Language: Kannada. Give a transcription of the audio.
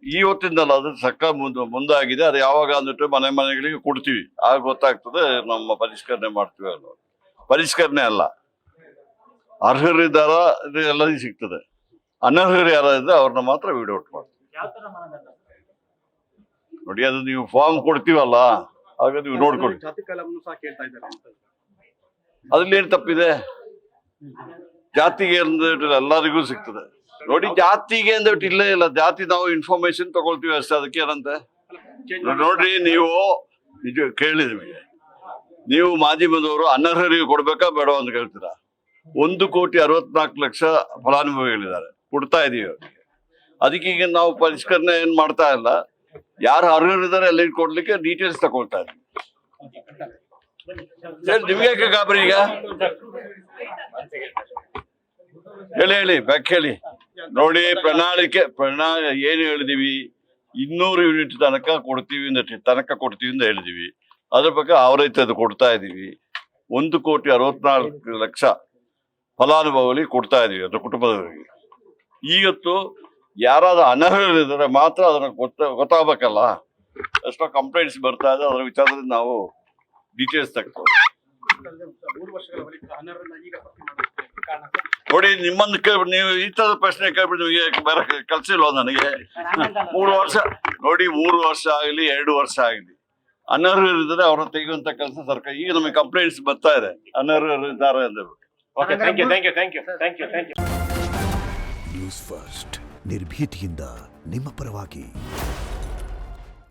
ಇವತ್ತಿಂದಲ್ಲ, ಅದು ಸರ್ಕಾರ ಮುಂದಾಗಿದೆ. ಅದು ಯಾವಾಗ ಅಂದ್ಬಿಟ್ಟು ಮನೆಗಳಿಗೆ ಕೊಡ್ತೀವಿ, ಆಗ ಗೊತ್ತಾಗ್ತದೆ ನಮ್ಮ ಪರಿಷ್ಕರಣೆ ಮಾಡ್ತೀವಿ ಅನ್ನೋದು. ಪರಿಷ್ಕರಣೆ ಅಲ್ಲ, ಅರ್ಹರಿದ್ದಾರ ಎಲ್ಲರಿಗೂ ಸಿಗ್ತದೆ. ಅನರ್ಹರು ಯಾರಿದ್ರೆ ಅವ್ರನ್ನ ಮಾತ್ರ ವೀಡ್ ಔಟ್ ಮಾಡ್ತೀವಿ. ನೋಡಿ, ಅದು ನೀವು ಫಾರ್ಮ್ ಕೊಡ್ತೀವಲ್ಲ, ಆಗ ನೀವು ನೋಡ್ಕೊಳ್ಳಿ. ಅದ್ರಲ್ಲಿ ಏನ್ ತಪ್ಪಿದೆ? ಜಾತಿಗೆ ಅಂದ್ಬಿಟ್ಟು ಎಲ್ಲರಿಗೂ ಸಿಗ್ತದೆ. ನೋಡಿ, ಜಾತಿಗೆ ಅಂದ್ಬಿಟ್ಟು ಇಲ್ಲೇ ಇಲ್ಲ. ಜಾತಿ ನಾವು ಇನ್ಫಾರ್ಮೇಶನ್ ತಗೊಳ್ತೀವಿ ಅಷ್ಟೇ, ಅದಕ್ಕೆ ಏನಂತೆ. ನೋಡ್ರಿ, ನೀವು ನಿಜ ಕೇಳಿದ್ವಿ, ನೀವು ಮಾಧ್ಯಮದವರು ಅನರ್ಹರಿಗೆ ಕೊಡ್ಬೇಕಾ ಬೇಡ ಅಂತ ಕೇಳ್ತೀರಾ. 1,64,00,000 ಫಲಾನುಭವಿಗಳಿದ್ದಾರೆ, ಕೊಡ್ತಾ ಇದೀವಿ ಅವ್ರಿಗೆ. ಅದಕ್ಕೆ ಈಗ ನಾವು ಪರಿಷ್ಕರಣೆ ಏನ್ ಮಾಡ್ತಾ ಇಲ್ಲ. ಯಾರು ಅರ್ಹರಿದ್ದಾರೆ ಎಲ್ಲ ಕೊಡ್ಲಿಕ್ಕೆ ಡೀಟೇಲ್ಸ್ ತಗೊಳ್ತಾ ಇದ್ವಿ. ನಿಮ್ಗೆ ಗಾಬರಿ ಈಗ? ಹೇಳಿ ಬ್ಯಾಕ್ ಹೇಳಿ. ನೋಡಿ, ಪ್ರಣಾಳಿಕೆ ಏನು ಹೇಳಿದೀವಿ, 200 ಯೂನಿಟ್ ತನಕ ಕೊಡ್ತೀವಿ ಅಂತ ಹೇಳಿದೀವಿ. ಅದ್ರ ಬಗ್ಗೆ ಆವರೈತದ್ದು ಕೊಡ್ತಾ ಇದೀವಿ. 1,64,00,000 ಫಲಾನುಭವಿಗಳಿಗೆ ಕೊಡ್ತಾ ಇದೀವಿ, ಅದ್ರ ಕುಟುಂಬದವರಿಗೆ. ಇವತ್ತು ಯಾರಾದ್ರೂ ಅನರ್ಹರಿದ್ದಾರೆ ಮಾತ್ರ ಅದನ್ನ ಗೊತ್ತಾಗಬೇಕಲ್ಲ. ಎಷ್ಟೋ ಕಂಪ್ಲೇಂಟ್ಸ್ ಬರ್ತಾ ಇದೆ, ಅದರ ವಿಚಾರದಲ್ಲಿ ನಾವು ಡೀಟೇಲ್ಸ್ ತಗ್ತೀವಿ. ನೋಡಿ, ನಿಮ್ಮನ್ನು ನೀವು ಈ ತರದ ಪ್ರಶ್ನೆ ಕೇಳ್ಬಿಟ್ಟು ನಿಮಗೆ ಬೇರೆ ಕಲ್ಸಿಲ್ವ ನನಗೆ? 3 ವರ್ಷ ನೋಡಿ, 3 ವರ್ಷ ಆಗಲಿ 2 ವರ್ಷ ಆಗಲಿ, ಅನರ್ಹರಿದ್ದಾರೆ ಅವ್ರನ್ನ ತೆಗೆಯುವಂತ ಕೆಲಸ ಸರ್ಕಾರ. ಈಗ ನಮಗೆ ಕಂಪ್ಲೇಂಟ್ಸ್ ಬರ್ತಾ ಇದೆ, ಅನರ್ಹರಿದ್ದಾರೆ ಅಂತ. ನ್ಯೂಸ್ ಫಸ್ಟ್, ನಿರ್ಭೀತಿಯಿಂದ ನಿಮ್ಮ ಪರವಾಗಿ.